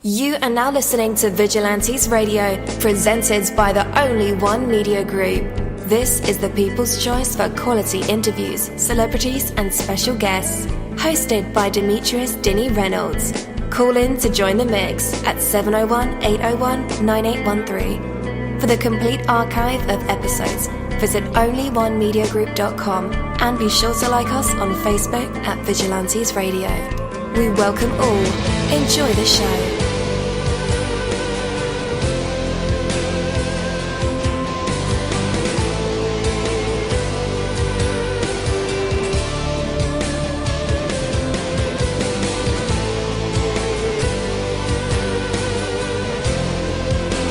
You are now listening to Vigilantes Radio, presented by the Only One Media Group. This is the people's choice for quality interviews, celebrities and special guests. Hosted by Demetrius Dinny Reynolds. Call in to join the mix at 701-801-9813. For the complete archive of episodes, visit onlyonemediagroup.com and be sure to like us on Facebook at Vigilantes Radio. We welcome all. Enjoy the show.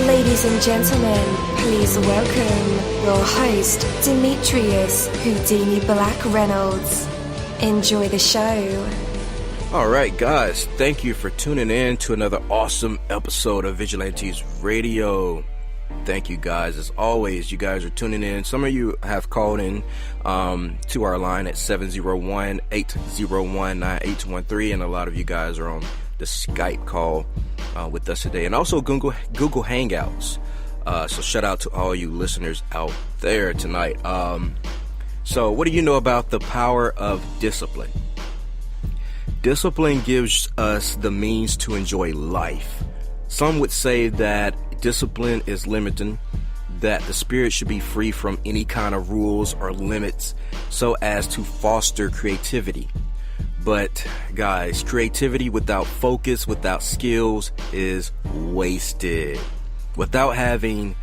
Ladies and gentlemen, please welcome your host, Demetrius Houdini Black Reynolds. Enjoy the show. All right, guys, thank you for tuning in to another awesome episode of Vigilantes Radio. Thank you, guys. As always, you guys are tuning in. Some of you have called in to our line at 701-801-9813, and a lot of you guys are on the Skype call with us today, and also Google Hangouts. So shout out to all you listeners out there tonight. So what do you know about the power of discipline? Discipline gives us the means to enjoy life. Some would say that discipline is limiting, that the spirit should be free from any kind of rules or limits so as to foster creativity. But guys, creativity without focus, without skills is wasted. Without having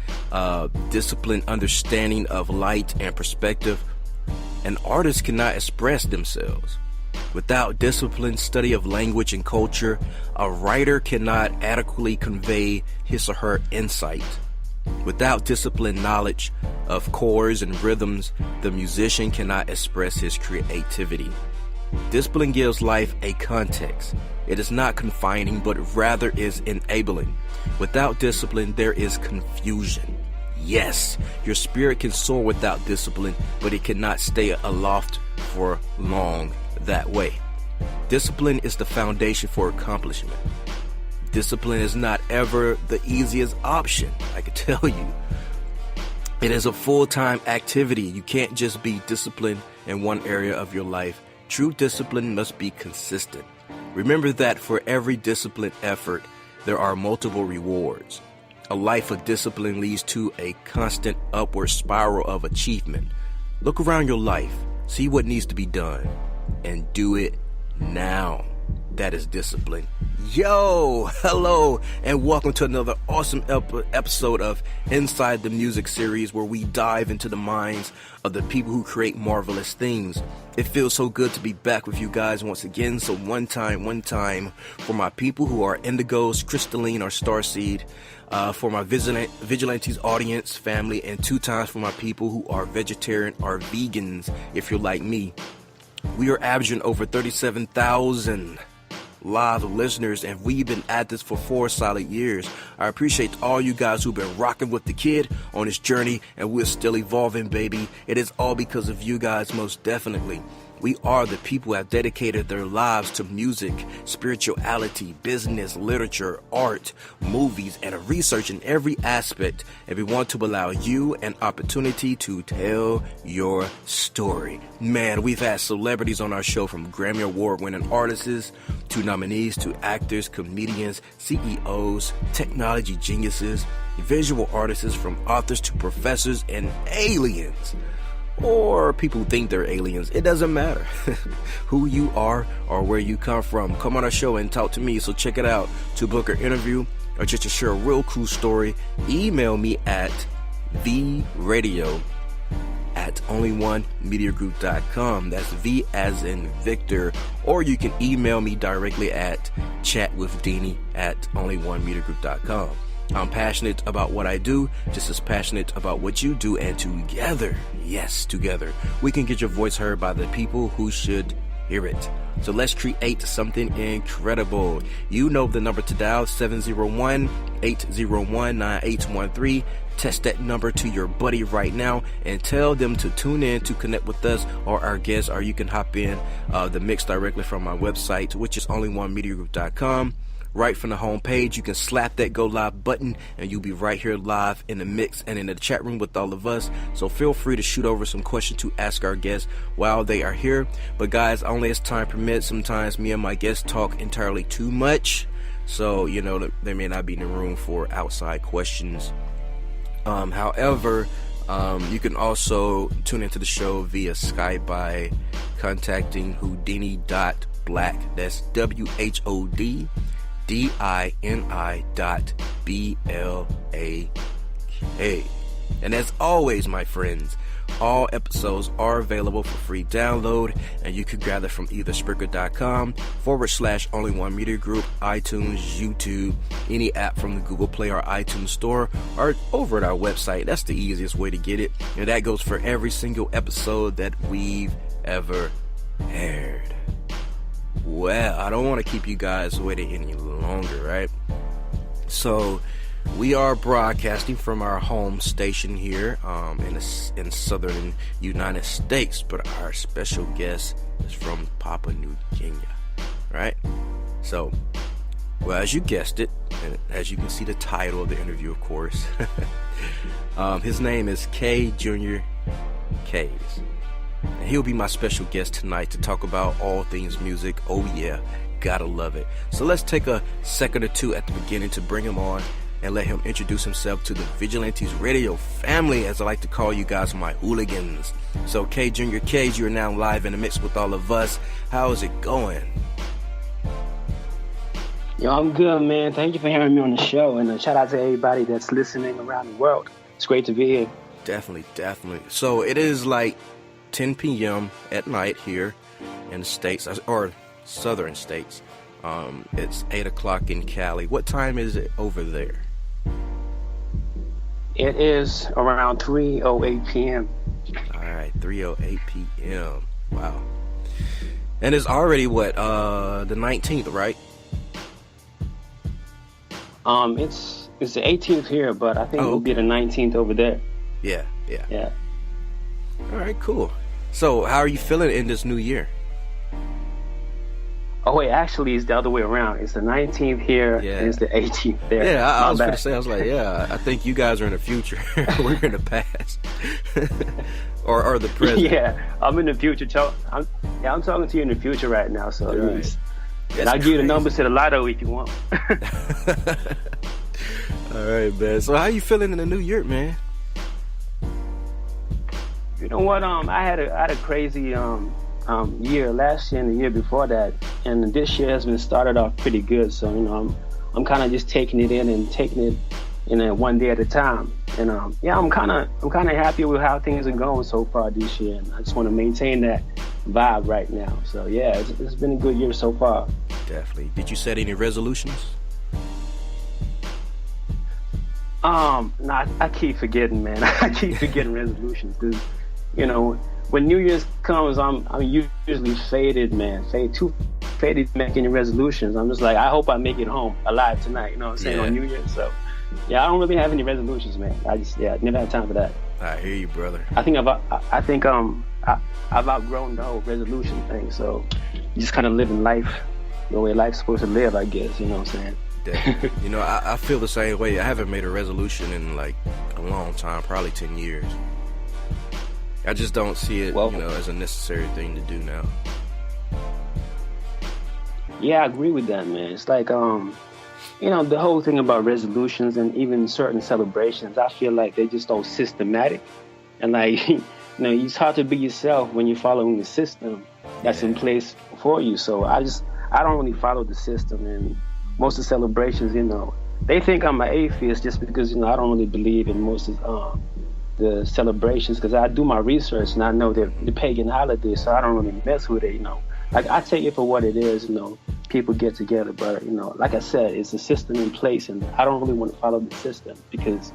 disciplined understanding of light and perspective, an artist cannot express themselves. Without disciplined study of language and culture, a writer cannot adequately convey his or her insight. Without disciplined knowledge of chords and rhythms, the musician cannot express his creativity. Discipline gives life a context. It is not confining, but rather is enabling. Without discipline, there is confusion. Yes, your spirit can soar without discipline, but it cannot stay aloft for long that way. Discipline is the foundation for accomplishment. Discipline is not ever the easiest option, I can tell you. It is a full-time activity. You can't just be disciplined in one area of your life. True discipline must be consistent. Remember that for every disciplined effort, there are multiple rewards. A life of discipline leads to a constant upward spiral of achievement. Look around your life, see what needs to be done, and do it now. That is discipline. Yo, hello, and welcome to another awesome episode of Inside the Music series, where we dive into the minds of the people who create marvelous things. It feels so good to be back with you guys once again. So one time for my people who are indigos, crystalline, or starseed, for my Vigilantes audience, family, and 2 times for my people who are vegetarian or vegans, if you're like me. We are averaging over 37,000 live listeners, and we've been at this for 4 solid years. I appreciate all you guys who've been rocking with the kid on this journey, and we're still evolving, baby. It is all because of you guys, most definitely. We are the people who have dedicated their lives to music, spirituality, business, literature, art, movies, and research in every aspect. And we want to allow you an opportunity to tell your story. Man, we've had celebrities on our show, from Grammy Award-winning artists to nominees to actors, comedians, CEOs, technology geniuses, visual artists, from authors to professors and aliens. Or people who think they're aliens. It doesn't matter who you are or where you come from. Come on our show and talk to me. So check it out. To book an interview or just to share a real cool story, email me at VRadio@onlyonemediagroup.com. That's V as in Victor. Or you can email me directly at chatwithdini@onlyonemediagroup.com. I'm passionate about what I do, just as passionate about what you do, and together, yes, together, we can get your voice heard by the people who should hear it. So let's create something incredible. You know the number to dial, 701-801-9813. Text that number to your buddy right now and tell them to tune in to connect with us or our guests, or you can hop in the mix directly from my website, which is onlyonemediagroup.com. right from the home page. You can slap that go live button and you'll be right here live in the mix and in the chat room with all of us. So feel free to shoot over some questions to ask our guests while they are here. But guys, only as time permits, sometimes me and my guests talk entirely too much. So, you know, they may not be in the room for outside questions. However, you can also tune into the show via Skype by contacting Houdini.Black. That's WHODINI.BLAK. And as always, my friends, all episodes are available for free download, and you can gather from either Spreaker.com/Only One Media Group, iTunes, YouTube, any app from the Google Play or iTunes Store, or over at our website. That's the easiest way to get it, and that goes for every single episode that we've ever aired. Well, I don't want to keep you guys waiting any longer, right? So we are broadcasting from our home station here in southern United States, but our special guest is from Papua New Guinea, right? So, well, as you guessed it, and as you can see the title of the interview, of course, his name is K JR Kaze. And he'll be my special guest tonight to talk about all things music. Oh yeah, gotta love it. So let's take a second or two at the beginning to bring him on and let him introduce himself to the Vigilantes Radio family, as I like to call you guys, my hooligans. So K JR Kaze, you're now live in the mix with all of us. How is it going? Yo, I'm good, man. Thank you for having me on the show, and shout out to everybody that's listening around the world. It's great to be here. Definitely. So it is like 10 p.m. at night here in the States, or southern states. It's 8 o'clock in Cali. What time is it over there? It is around 3:08 p.m. All right, 3:08 p.m. Wow. And it's already what, the 19th, right? It's the 18th here, but I think it'll be the 19th over there. Yeah. All right, cool. So, how are you feeling in this new year? Oh wait, actually, it's the other way around. It's the 19th here, and it's the 18th there. Yeah, I was going to say, I was like, I think you guys are in the future. We're in the past. or the present. Yeah, I'm in the future. I'm talking to you in the future right now. So, right. And I'll give you the numbers to the lotto if you want. All right, man. So, how you feeling in the new year, man? You know what? I had a crazy year last year and the year before that, and this year has been started off pretty good. So I'm kind of just taking it in and taking it one day at a time. And I'm kind of happy with how things are going so far this year, and I just want to maintain that vibe right now. So yeah, it's been a good year so far. Definitely. Did you set any resolutions? No, I keep forgetting, man. I keep forgetting resolutions because, when New Year's comes, I'm usually faded, man. Too faded to make any resolutions. I'm just like, I hope I make it home alive tonight. You know what I'm saying, on New Year's. So, I don't really have any resolutions, man. I just, never had time for that. I hear you, brother. I think I've outgrown the whole resolution thing. So, you just kind of living life the way life's supposed to live, I guess. You know what I'm saying? Definitely. I feel the same way. I haven't made a resolution in like a long time, probably 10 years. I just don't see it, as a necessary thing to do now. Yeah, I agree with that, man. It's like, the whole thing about resolutions and even certain celebrations, I feel like they're just so systematic. And like, it's hard to be yourself when you're following the system that's in place for you. So I don't really follow the system. And most of the celebrations, they think I'm an atheist just because, I don't really believe in most of the celebrations, because I do my research and I know they're the pagan holidays, so I don't really mess with it. Like, I take it for what it is. People get together, but like I said, it's a system in place, and I don't really want to follow the system because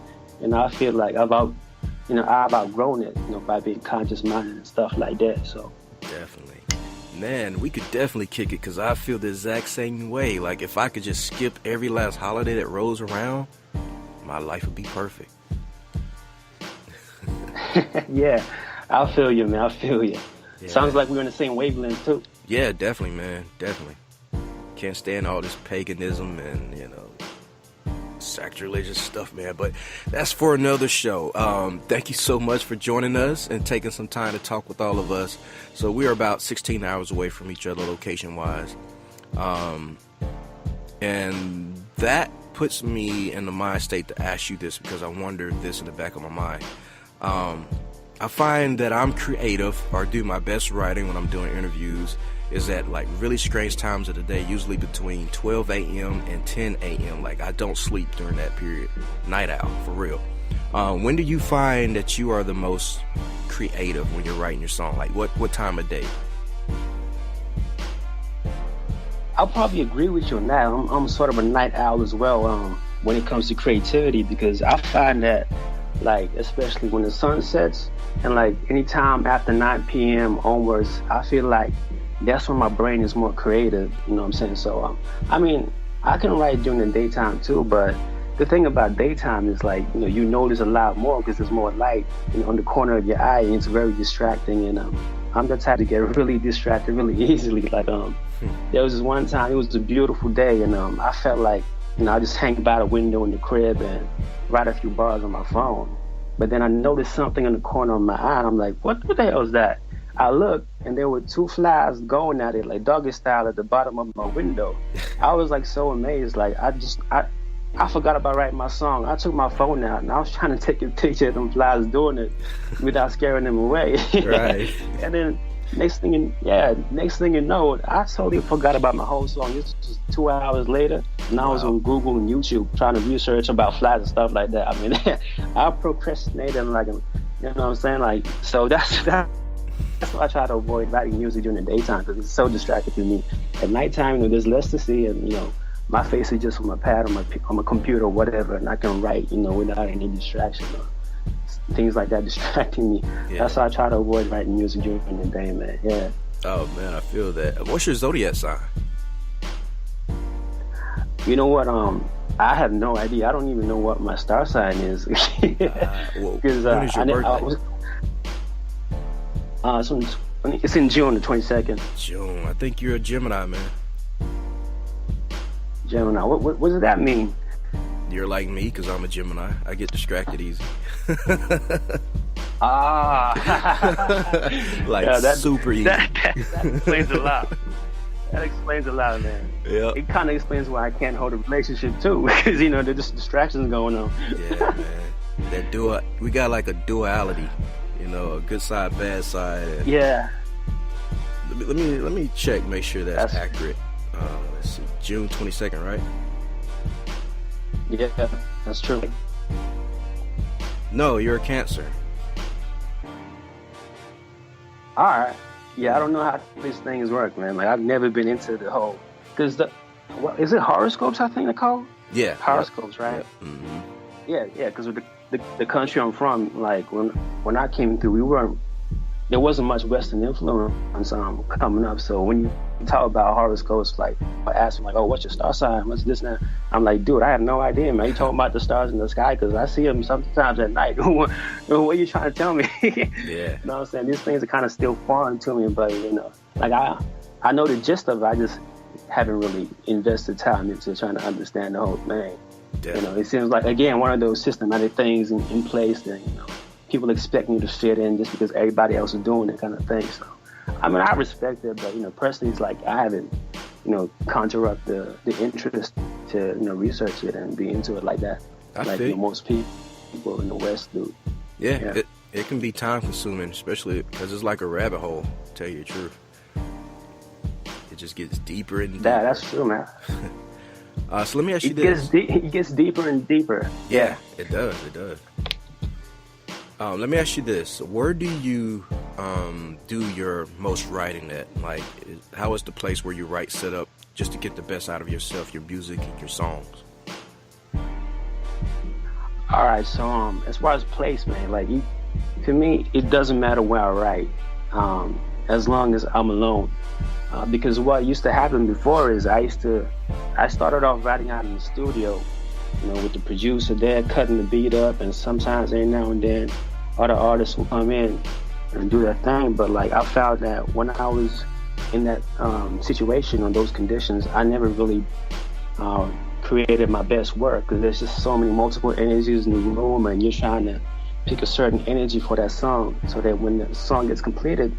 I feel like I've outgrown it, by being conscious minded and stuff like that. So definitely, man, we could definitely kick it, because I feel the exact same way. Like, if I could just skip every last holiday that rolls around, my life would be perfect. Yeah, I feel you, man. I feel you. Yeah. Sounds like we're in the same wavelength too. Yeah, definitely, man. Definitely. Can't stand all this paganism and, you know, sacrilegious stuff, man. But that's for another show. Thank you so much for joining us and taking some time to talk with all of us. So we are about 16 hours away from each other location-wise. And that puts me in the mind state to ask you this, because I wondered this in the back of my mind. I find that I'm creative or do my best writing when I'm doing interviews is at like really strange times of the day, usually between 12 a.m. and 10 a.m. Like I don't sleep during that period. Night owl, for real. When do you find that you are the most creative when you're writing your song? Like what time of day? I'll probably agree with you on that. I'm sort of a night owl as well when it comes to creativity, because I find that, like, especially when the sun sets and like anytime after 9 p.m. onwards, I feel like that's when my brain is more creative, you know what I'm saying? So, I mean, I can write during the daytime too, but the thing about daytime is like, you notice a lot more because there's more light, on the corner of your eye, and it's very distracting. And I'm the type to get really distracted really easily. Like, there was this one time, it was a beautiful day, and I felt like, I just hang by the window in the crib and write a few bars on my phone. But then I noticed something in the corner of my eye, and I'm like, what the hell is that? I looked, and there were 2 flies going at it, like doggy style, at the bottom of my window. I was like so amazed. Like I forgot about writing my song. I took my phone out, and I was trying to take a picture of them flies doing it without scaring them away. Right. And then next thing you know, I totally forgot about my whole song. This was 2 hours later, and I was on Google and YouTube trying to research about flies and stuff like that. I mean, I procrastinated, like, you know what I'm saying? Like, so that's why I try to avoid writing music during the daytime, because it's so distracting to me. At nighttime, there's less to see, and my face is just on my pad, on my computer or whatever, and I can write, without any distraction or things like that distracting me. Yeah. That's why I try to avoid writing music during the day, man. Yeah. Oh man, I feel that. What's your zodiac sign? You know what? I have no idea. I don't even know what my star sign is. Well, when is your birthday? It's in June, the 22nd. June. I think you're a Gemini, man. Gemini. What does that mean? You're like me, because I'm a Gemini. I get distracted easy. Super easy. That explains a lot. That explains a lot, man. Yeah. It kind of explains why I can't hold a relationship too, because there's just distractions going on. Yeah, man. We got like a duality, a good side, bad side. And yeah. Let me check, make sure that's accurate. Let's see, June 22nd, right? Yeah, that's true. No, you're a Cancer. All right. Yeah, I don't know how these things work, man. Like, I've never been into the whole, because is it horoscopes, I think they're called? Yeah. Horoscopes, right? Yeah. Mm-hmm. Yeah, because the country I'm from, like, when I came through, there wasn't much Western influence coming up. So when you talk about horoscopes, like, I ask them, like, oh, what's your star sign? What's this now? I'm like, dude, I have no idea, man. You talking about the stars in the sky? Because I see them sometimes at night. What are you trying to tell me? Yeah. You know what I'm saying? These things are kind of still foreign to me, but, like, I know the gist of it. I just haven't really invested time into trying to understand the whole thing. Yeah. It seems like, again, one of those systematic things in place that, people expect me to fit in just because everybody else is doing it, kind of thing. So, I mean, I respect it, but, personally, it's like I haven't, conjure up the interest to, research it and be into it like that. Most people in the West do. Yeah. It can be time consuming, especially because it's like a rabbit hole, to tell you the truth. It just gets deeper and deeper. That's true, man. So let me ask you this. It gets deeper and deeper. Yeah, it does. Let me ask you this. Where do you do your most writing at? Like, how is the place where you write set up just to get the best out of yourself, your music, and your songs? All right, so as far as place, man, like, to me, it doesn't matter where I write, as long as I'm alone. Because what used to happen before is I started off writing out in the studio, with the producer there cutting the beat up, and sometimes every now and then other artists will come in and do their thing. But like, I found that when I was in that situation or those conditions, I never really created my best work, because there's just so many multiple energies in the room, and you're trying to pick a certain energy for that song, so that when the song gets completed,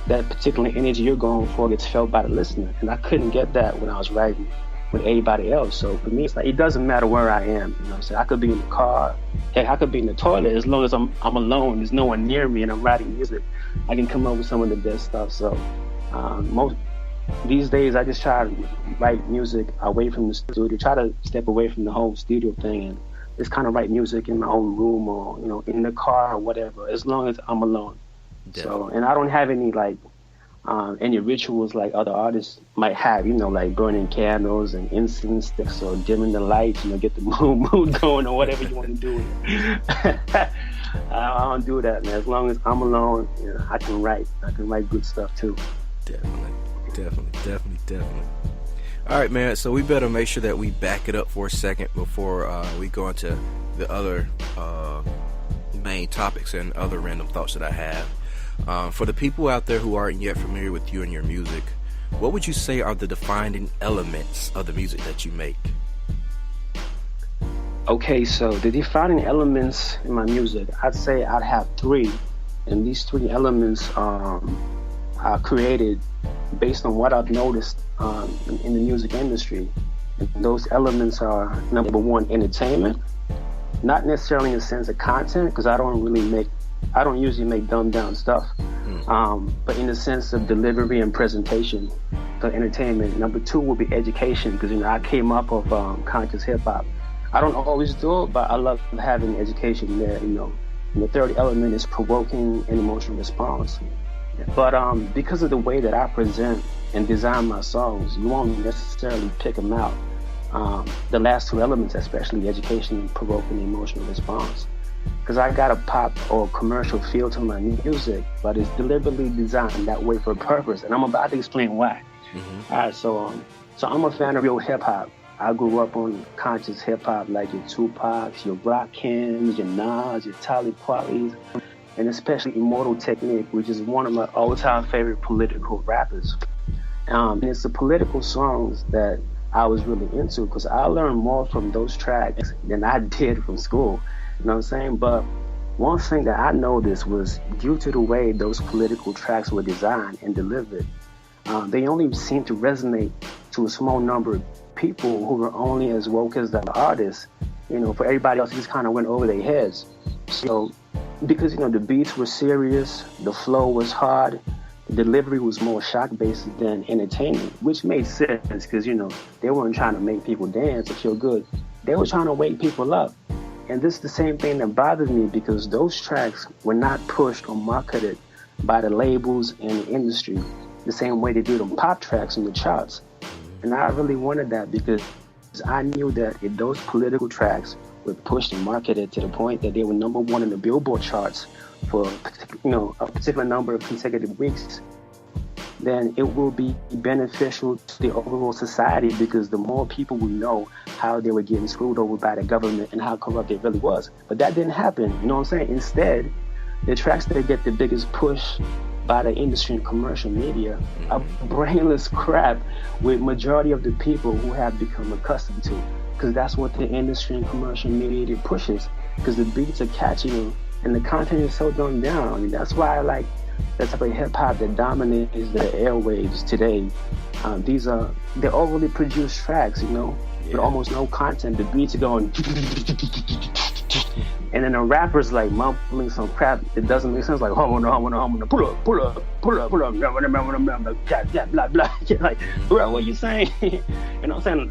that particular energy you're going for gets felt by the listener. And I couldn't get that when I was writing with anybody else. So for me, it's like, it doesn't matter where I am. You know what I'm saying? I could be in the car, heck, I could be in the toilet. As long as I'm alone, there's no one near me, and I'm writing music, I can come up with some of the best stuff. So these days, I just try to write music away from the studio, try to step away from the whole studio thing, and just kind of write music in my own room, or, you know, in the car or whatever, as long as I'm alone. So, and I don't have any any rituals like other artists might have, you know, like burning candles and incense sticks, or dimming the lights, you know, get the mood going, or whatever you want to do. I don't do that, man. As long as I'm alone, you know, I can write good stuff too. Definitely. All right, man. So we better make sure that we back it up for a second before we go into the other main topics and other random thoughts that I have. For the people out there who aren't yet familiar with you and your music, what would you say are the defining elements of the music that you make? Okay, so the defining elements in my music, I'd say I'd have three, and these three elements are created based on what I've noticed in the music industry. And those elements are, number one, entertainment, not necessarily in the sense of content, because I don't usually make dumbed down stuff, but in the sense of delivery and presentation for entertainment. Number two will be education, because, you know, I came up of conscious hip hop. I don't always do it, but I love having education there, you know. And the third element is provoking an emotional response. But because of the way that I present and design my songs, you won't necessarily pick them out. The last two elements, especially education and provoking an emotional response. Because I got a pop or commercial feel to my music, but it's deliberately designed that way for a purpose, and I'm about to explain why. All right, so I'm a fan of real hip hop. I grew up on conscious hip hop, like your Tupacs, your Rakims, your Nas, your Talib Kweli's, and especially Immortal Technique, which is one of my all-time favorite political rappers. And it's the political songs that I was really into, because I learned more from those tracks than I did from school. You know what I'm saying? But one thing that I noticed was, due to the way those political tracks were designed and delivered, they only seemed to resonate to a small number of people who were only as woke as the artists. You know, for everybody else, it just kind of went over their heads. So, because, you know, the beats were serious, the flow was hard, the delivery was more shock-based than entertainment, which made sense, because, you know, they weren't trying to make people dance or feel good. They were trying to wake people up. And this is the same thing that bothered me, because those tracks were not pushed or marketed by the labels and the industry the same way they do them pop tracks in the charts. And I really wanted that, because I knew that if those political tracks were pushed and marketed to the point that they were number one in the Billboard charts for, you know, a particular number of consecutive weeks, then it will be beneficial to the overall society, because the more people will know how they were getting screwed over by the government and how corrupt it really was. But that didn't happen, you know what I'm saying? Instead, the tracks that get the biggest push by the industry and commercial media are brainless crap with majority of the people who have become accustomed to, because that's what the industry and commercial media pushes, because the beats are catchy and the content is so dumbed down. I mean, that's why I like that type of hip hop that dominates the airwaves today. They're overly produced tracks, you know, with almost no content. The beats are going, and then the rapper's like mumbling some crap that doesn't make sense, like pull up, blah blah blah. Like, bro, what you saying? You know what I'm saying?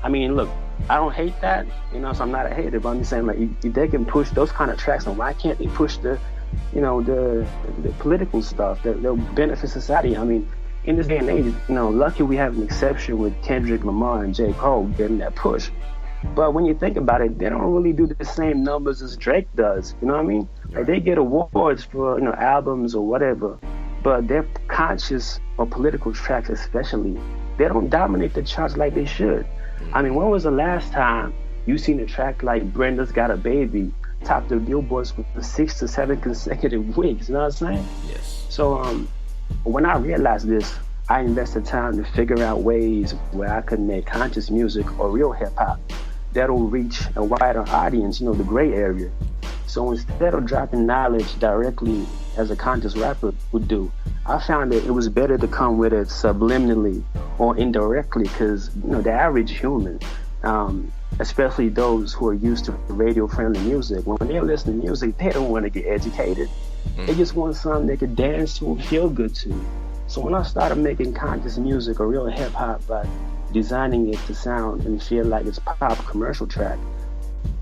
I mean, look, I don't hate that, you know, so I'm not a hater, but I'm just saying, like, if they can push those kind of tracks, then why can't they push the political stuff that'll benefit society? I mean, in this day and age, you know, lucky we have an exception with Kendrick Lamar and J. Cole getting that push. But when you think about it, they don't really do the same numbers as Drake does. You know what I mean? Like, they get awards for, you know, albums or whatever, but their conscious or political tracks especially, they don't dominate the charts like they should. I mean, when was the last time you seen a track like Brenda's Got a Baby top the billboards for 6 to 7 consecutive weeks? You know what I'm saying? Yes. So when I realized this, I invested time to figure out ways where I could make conscious music or real hip hop that'll reach a wider audience, the gray area. So instead of dropping knowledge directly as a conscious rapper would do, I found that it was better to come with it subliminally or indirectly, because the average human, especially those who are used to radio-friendly music, when they listen to music, they don't want to get educated. They just want something they could dance to and feel good to. So when I started making conscious music or real hip-hop by designing it to sound and feel like it's pop commercial track,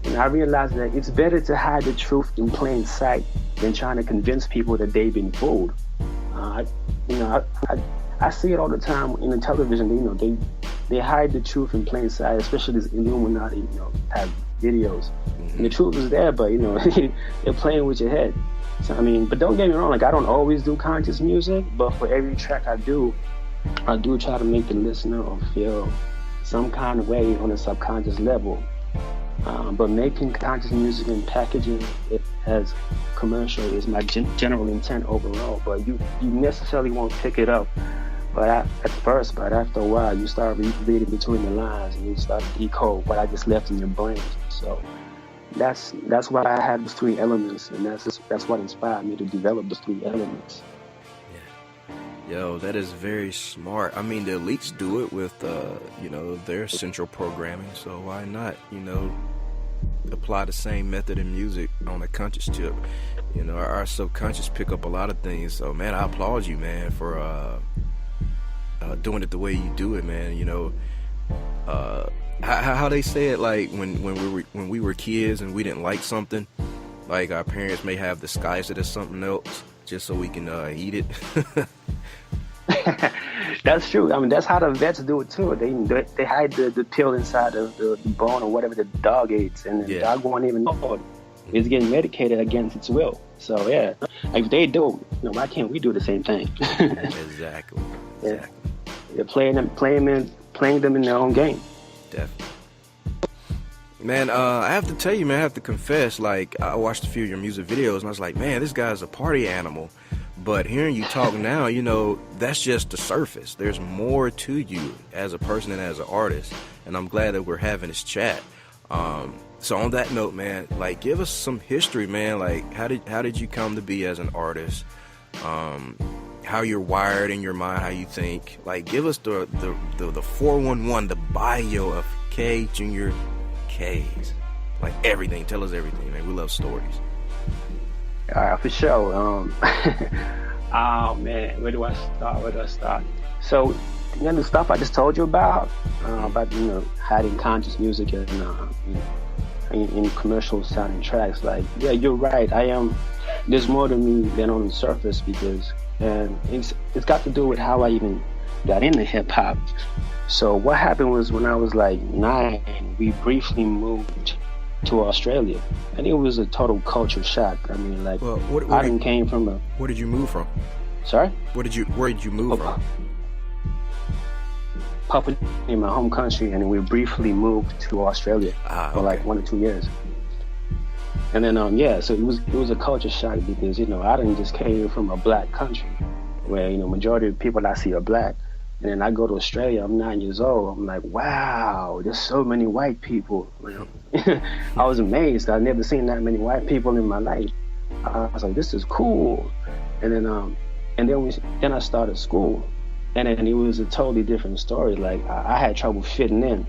and I realized that it's better to hide the truth in plain sight than trying to convince people that they've been fooled. I see it all the time in the television. They hide the truth in plain sight, especially these Illuminati, type videos. And the truth is there, but they're playing with your head. So but don't get me wrong. Like, I don't always do conscious music, but for every track I do try to make the listener feel some kind of way on a subconscious level. But making conscious music and packaging it as commercial is my general intent overall. But you necessarily won't pick it up. But at first, but after a while, you start reading between the lines and you start to decode what I just left in your brain. So that's why I had those three elements, and that's what inspired me to develop the three elements. Yo, that is very smart. I mean, the elites do it with, their central programming, so why not, apply the same method in music on a conscious tip? Our subconscious pick up a lot of things. So, man, I applaud you, man, for doing it the way you do it, man. How they say it, like when we were kids and we didn't like something, like our parents may have disguised it as something else just so we can eat it. That's true. That's how the vets do it too. They hide the pill inside of the bone or whatever the dog eats, and the dog won't even know it. It's getting medicated against its will. So yeah, if they do, why can't we do the same thing? Exactly. Yeah. They're playing them in their own game. Definitely. Man, I have to tell you, man, I have to confess, like, I watched a few of your music videos and I was like, man, this guy's a party animal. But hearing you talk now, that's just the surface. There's more to you as a person and as an artist. And I'm glad that we're having this chat. So on that note, man, like, give us some history, man. Like, how did you come to be as an artist? How you're wired in your mind, how you think. Like, give us the 411, the bio of K JR Kaze. Like, everything. Tell us everything, man. We love stories. All right, for sure. Oh man, where do I start? So, the stuff I just told you about hiding conscious music and in commercial sounding tracks. Like, yeah, you're right. There's more to me than on the surface, because it's got to do with how I even got into hip hop. So what happened was, when I was like 9, we briefly moved to Australia, and it was a total culture shock. I came from a... Where did you move from? Sorry? Where did you move from? Papua, in my home country, and then we briefly moved to Australia for like 1 or 2 years. And then so it was a culture shock, because I didn't just came from a black country where majority of people I see are black. And then I go to Australia, I'm 9 years old. I'm like, wow, there's so many white people. I was amazed. I'd never seen that many white people in my life. I was like, this is cool. And then I started school. And then it was a totally different story. Like, I had trouble fitting in.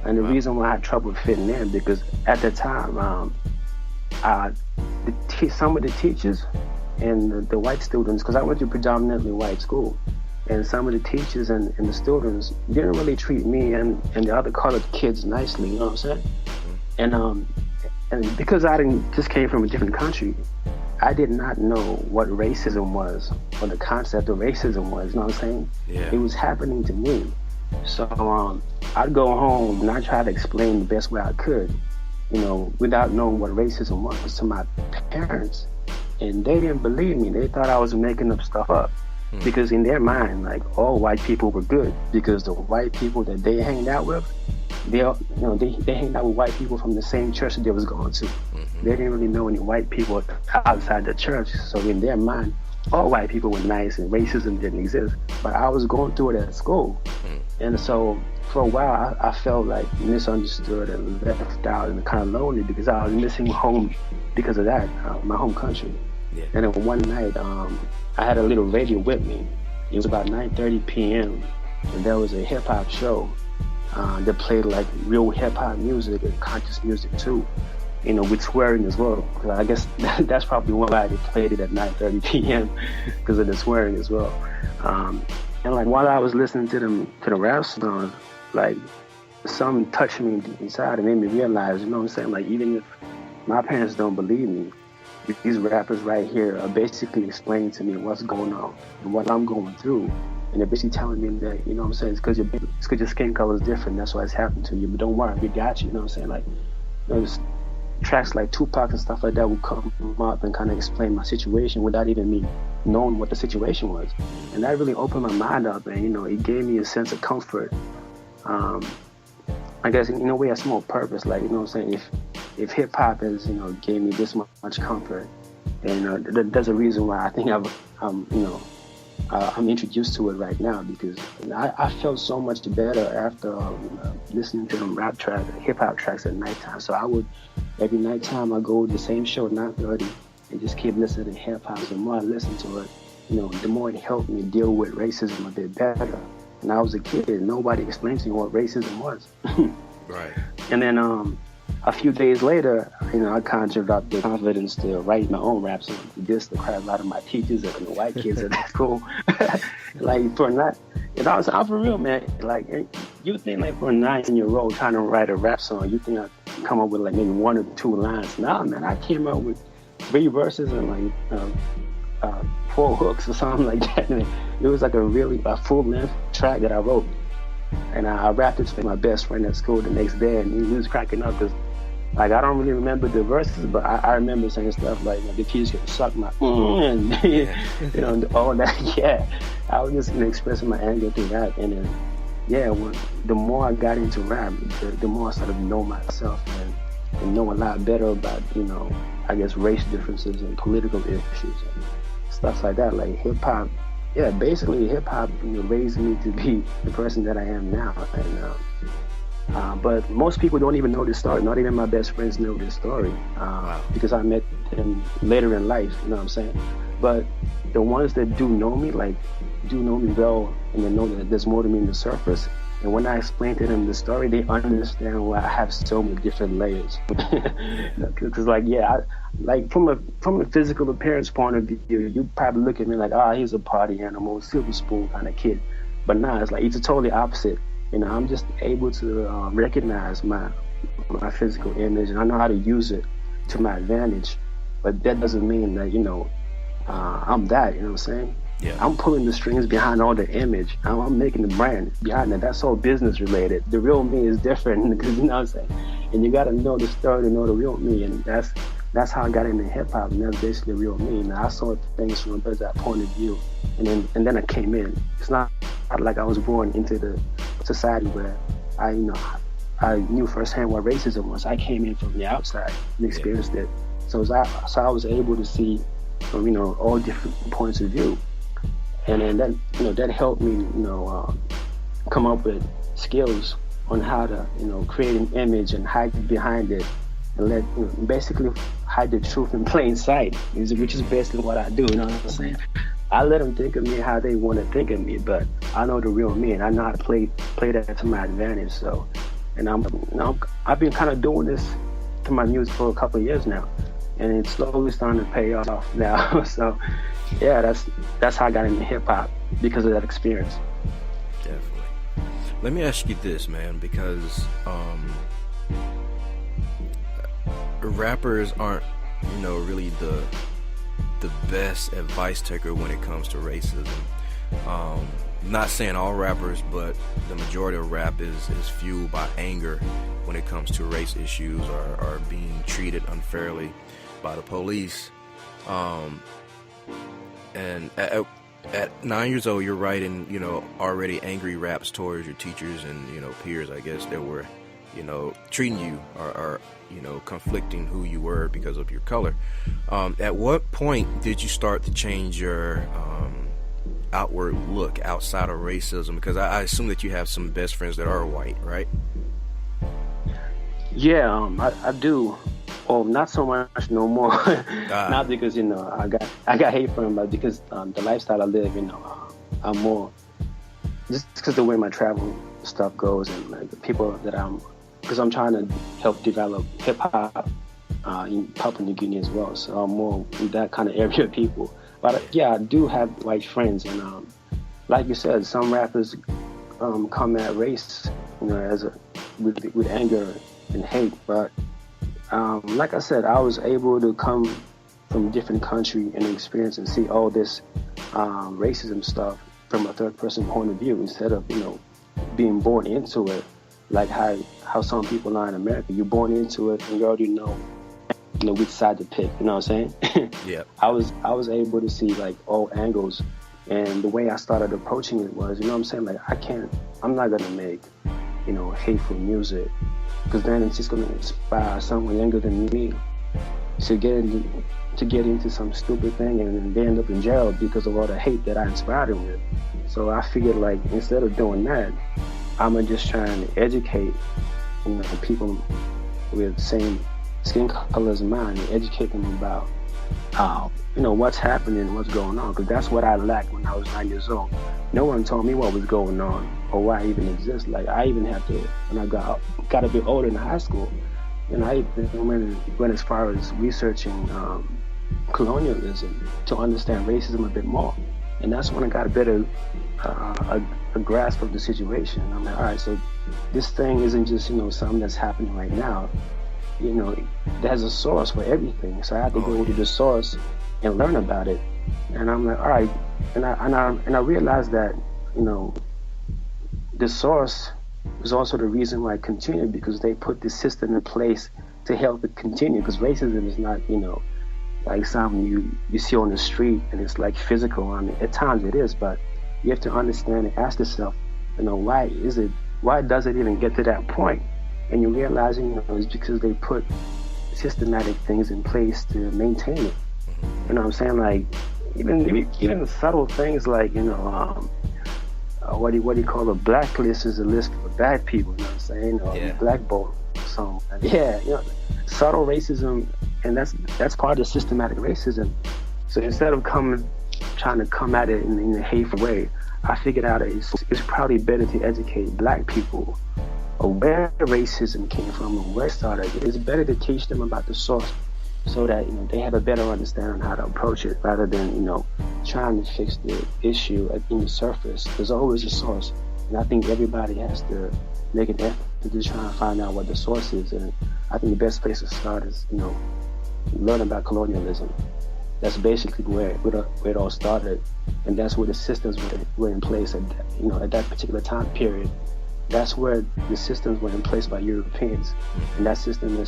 And the reason why I had trouble fitting in, because at the time, some of the teachers and the white students, because I went to predominantly white school, and some of the teachers and the students didn't really treat me and the other colored kids nicely, you know what I'm saying? And because I just came from a different country, I did not know what racism was, or the concept of racism was, you know what I'm saying? Yeah. It was happening to me. So I'd go home and I'd try to explain the best way I could, without knowing what racism was, to my parents. And they didn't believe me. They thought I was making up stuff up. Because in their mind, like, all white people were good, because the white people that they hanged out with, they hanged out with white people from the same church that they was going to. They didn't really know any white people outside the church. So in their mind, all white people were nice and racism didn't exist. But I was going through it at school. And so for a while, I felt like misunderstood and left out and kind of lonely because I was missing home because of that, my home country. Yeah. And then one night, I had a little radio with me. It was about 9:30 p.m. and there was a hip hop show that played like real hip hop music and conscious music too, you know, with swearing as well. I guess that's probably why they played it at 9:30 p.m. because of the swearing as well. And like while I was listening to the rap songs, like something touched me inside and made me realize, you know what I'm saying? Like even if my parents don't believe me, these rappers right here are basically explaining to me what's going on and what I'm going through. And they're basically telling me that, you know what I'm saying, it's because your skin color is different. That's why it's happened to you. But don't worry, we got you. You know what I'm saying? Like, you know, there's tracks like Tupac and stuff like that would come up and kind of explain my situation without even me knowing what the situation was. And that really opened my mind up, and, you know, it gave me a sense of comfort. I guess in a way, a small purpose. Like, you know what I'm saying? If hip hop has, you know, gave me this much comfort, then, you know, there's a reason why I think I'm introduced to it right now, because I felt so much better after listening to them hip hop tracks at nighttime. So I would, every nighttime I go to the same show at 9:30 and just keep listening to hip hop. The more I listen to it, you know, the more it helped me deal with racism a bit better. And I was a kid, nobody explained to me what racism was. Right. And then a few days later, you know, I conjured up the confidence to write my own rap songs to diss the crap out of my teachers and the white kids at that school. Like for not, I'm for real, man. Like you think like for a 9-year-old trying to write a rap song, you think I come up with like maybe 1 or 2 lines? Nah, man, I came up with 3 verses and like 4 hooks or something like that. And it was like a full-length track that I wrote. And I rapped it to my best friend at school the next day, and he was cracking up because, like, I don't really remember the verses, but I remember saying stuff like, you know, the kids can suck my and you know, all that. Yeah, I was just, you know, expressing my anger through that. And then, yeah, the more I got into rap, the more I started to know myself and know a lot better about, you know, I guess race differences and political issues and stuff like that. Like hip hop. Yeah, basically hip-hop, you know, raised me to be the person that I am now. And but most people don't even know this story. Not even my best friends know this story because I met them later in life, you know what I'm saying? But the ones that do know me well, and they know that there's more to me in the surface. And when I explain to them the story, they understand why I have so many different layers. Because, like, yeah, like from a physical appearance point of view, you probably look at me like, he's a party animal, silver spoon kind of kid. But nah, it's like it's a totally opposite. You know, I'm just able to recognize my physical image, and I know how to use it to my advantage. But that doesn't mean that, you know, I'm that. You know what I'm saying? Yeah. I'm pulling the strings behind all the image. I'm making the brand behind it. That's all business related. The real me is different, because, you know what I'm saying? And you got to know the story to know the real me. And that's how I got into hip hop. And that's basically the real me. And I saw things from a bird's eye point of view. And then I came in. It's not like I was born into the society where I knew firsthand what racism was. I came in from the outside and experienced it. So I was able to see from, you know, all different points of view. And then that, you know, that helped me, you know, come up with skills on how to, you know, create an image and hide behind it, and basically hide the truth in plain sight, which is basically what I do. You know what I'm saying? I let them think of me how they want to think of me, but I know the real me, and I know how to play that to my advantage. So, and I've been kind of doing this to my music for a couple of years now, and it's slowly starting to pay off now. So, yeah, that's how I got into hip hop, because of that experience. Definitely. Let me ask you this, man, because rappers aren't, you know, really the best advice taker when it comes to racism. Not saying all rappers, but the majority of rap is fueled by anger when it comes to race issues or being treated unfairly by the police. And at 9 years old, you're writing, you know, already angry raps towards your teachers and, you know, peers, I guess, that were, treating you or conflicting who you were because of your color. At what point did you start to change your outward look outside of racism? Because I assume that you have some best friends that are white, right? Yeah, I do. Oh, not so much no more. Not because I got hate for him, but because the lifestyle I live, I'm more just because the way my travel stuff goes and like the people that because I'm trying to help develop hip hop in Papua New Guinea as well. So I'm more in that kind of area of people. But yeah, I do have white friends, and like you said, some rappers come at race, with anger and hate. But like I said, I was able to come from a different country and experience and see all this racism stuff from a third person point of view instead of being born into it, like how some people are in America. You're born into it and you already know which side to pick. You know what I'm saying? Yeah. I was able to see like all angles, and the way I started approaching it was, I'm saying, like I'm not gonna make hateful music, because then it's just gonna inspire someone younger than me to get into some stupid thing and then they end up in jail because of all the hate that I inspired them with. So I figured, like, instead of doing that, I'm just trying to educate people with the same skin color as mine and educate them about what's happening, what's going on, because that's what I lacked when I was 9 years old. No one told me what was going on or why I even exist. Like, I even had to, when I got a bit older in high school, I even went as far as researching colonialism to understand racism a bit more. And that's when I got a better a grasp of the situation. I'm like, all right, so this thing isn't just something that's happening right now. There's a source for everything. So I had to go to the source and learn about it. And I'm like, all right, and I realized that the source is also the reason why it continued, because they put this system in place to help it continue. Because racism is not like something you see on the street and it's like physical. I mean, at times it is, but you have to understand and ask yourself, why does it even get to that point? And you realize, it's because they put systematic things in place to maintain it. You know what I'm saying? Like, even the subtle things like, what do you call a blacklist is a list for bad people, you know what I'm saying? Or blackball or something. Yeah, subtle racism, and that's part of the systematic racism. So instead of trying to come at it in a hateful way, I figured out it's probably better to educate black people of where racism came from and where it started. It's better to teach them about the source so that they have a better understanding how to approach it, rather than trying to fix the issue in the surface. There's always a source, and I think everybody has to make an effort to just try and find out what the source is. And I think the best place to start is learn about colonialism. That's basically where it all started, and that's where the systems were in place at that particular time period. That's where the systems were in place by Europeans, and that system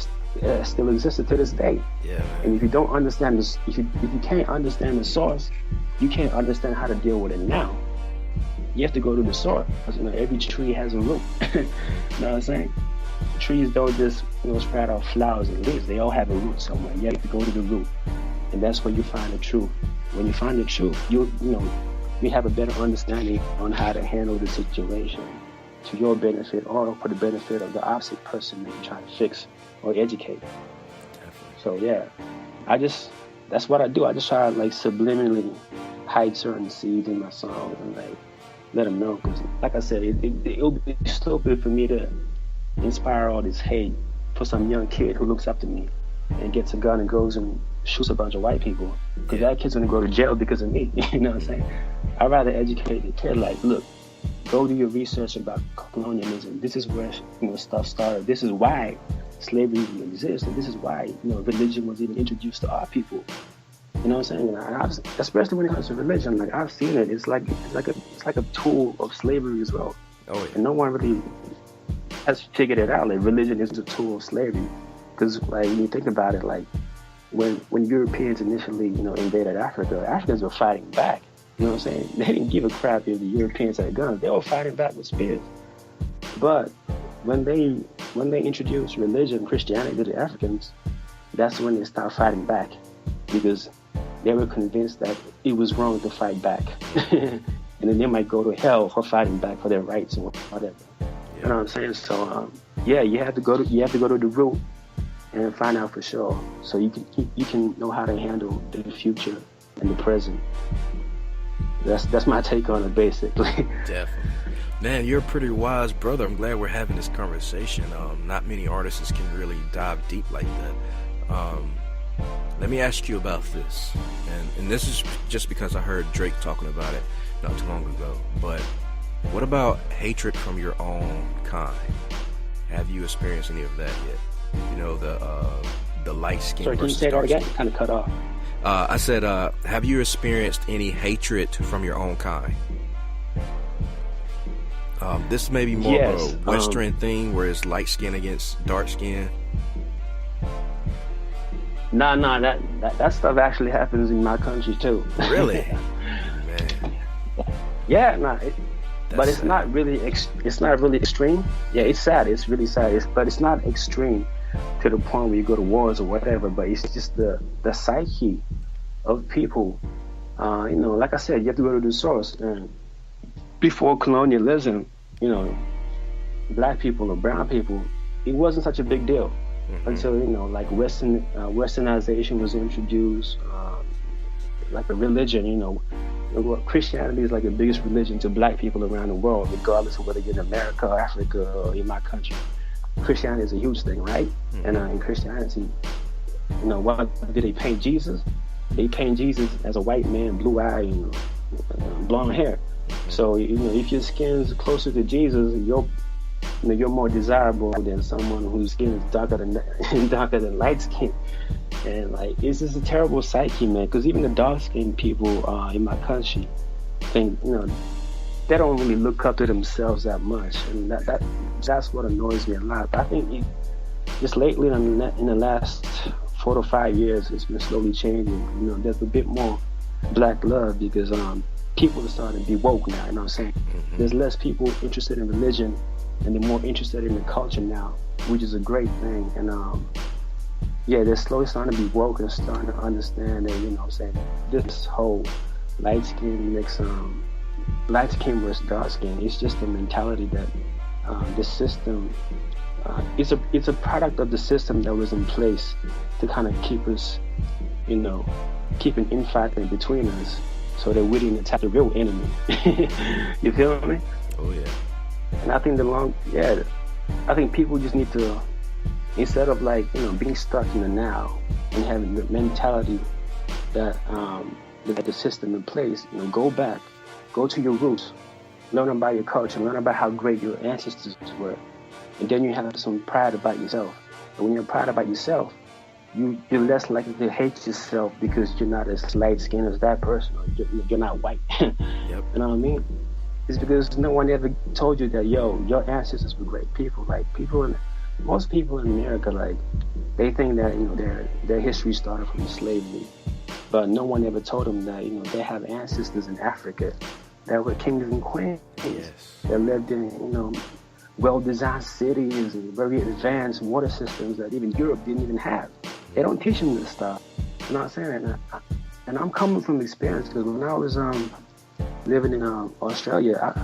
still existed to this day. Yeah. And if you don't understand this, if you can't understand the source, you can't understand how to deal with it now. You have to go to the source. Every tree has a root. You know what I'm saying? Trees don't just spread out flowers and leaves. They all have a root somewhere. You have to go to the root, and that's where you find the truth. When you find the truth, you have a better understanding on how to handle the situation to your benefit or for the benefit of the opposite person that you're trying to fix or educate. So yeah, that's what I do. I just try to subliminally hide certain seeds in my songs and let them know. Because like I said, it would be stupid for me to inspire all this hate for some young kid who looks up to me and gets a gun and goes and shoots a bunch of white people. Because that kid's gonna go to jail because of me. You know what I'm saying? I'd rather educate the kid, look, go do your research about colonialism. This is where stuff started. This is why slavery even exists, and this is why religion was even introduced to our people. You know what I'm saying? Especially when it comes to religion, I've seen it. It's like a tool of slavery as well. Oh yeah. And no one really has figured it out. Religion is a tool of slavery, because when you think about it, when Europeans initially invaded Africa, Africans were fighting back. You know what I'm saying? They didn't give a crap if the Europeans had guns. They were fighting back with spears. But when they when they introduced religion, Christianity to the Africans, that's when they started fighting back, because they were convinced that it was wrong to fight back. And then they might go to hell for fighting back for their rights and whatever. You know what I'm saying? So you have to go to the root and find out for sure, so you can know how to handle the future and the present. That's my take on it, basically. Definitely. Man, you're a pretty wise brother. I'm glad we're having this conversation. Not many artists can really dive deep like that. Let me ask you about this, and this is just because I heard Drake talking about it not too long ago, but what about hatred from your own kind? Have you experienced any of that yet? You know, the light skin. Sorry, can you say that again? Kind of cut off. I said, have you experienced any hatred from your own kind? This may be more of a Western thing, where it's light skin against dark skin. Nah, that stuff actually happens in my country too. Really? Man. Yeah, but it's not really extreme. Yeah, it's sad. It's really sad. But it's not extreme to the point where you go to wars or whatever. But it's just the psyche of people. You know, like I said, you have to go to the source. And before colonialism, you know, black people or brown people, it wasn't such a big deal. Until, you know, like westernization was introduced, like a religion, you know. Christianity is like the biggest religion to black people around the world, regardless of whether you're in America or Africa or in my country. Christianity is a huge thing, right? And in Christianity, you know, what did they paint Jesus? They paint Jesus as a white man, blue eye, and blonde hair. So, you know, if your skin's closer to Jesus, you're more desirable than someone whose skin is darker than light skin. And like, it's just a terrible psyche, man, because even the dark skinned people in my country think, you know, they don't really look up to themselves that much, and that's what annoys me a lot. But I think just lately, in the last 4 to 5 years, it's been slowly changing. You know, there's a bit more black love, because people are starting to be woke now, you know what I'm saying? There's less people interested in religion, and they're more interested in the culture now, which is a great thing. And they're slowly starting to be woke and starting to understand that, you know what I'm saying, this whole light skin mix, light skin versus dark skin, it's just a mentality that the system, it's a product of the system that was in place to kind of keep us, you know, keep an infighting between us, so that we didn't attack the real enemy. You feel me? Oh yeah. And I think I think people just need to, instead of like, you know, being stuck in the now and having the mentality that the system in place, you know, go back, go to your roots, learn about your culture, learn about how great your ancestors were, and then you have some pride about yourself. And when you're proud about yourself, you're less likely to hate yourself because you're not as light skinned as that person, or you're not white. Yep. You know what I mean? It's because no one ever told you that, yo, your ancestors were great people. Like, most people in America, like, they think that, you know, their history started from slavery, but no one ever told them that, you know, they have ancestors in Africa that were kings and queens. Yes. That lived in, you know, well-designed cities and very advanced water systems that even Europe didn't even have. They don't teach them this stuff. You know what I'm saying? And I'm coming from experience, because when I was living in Australia,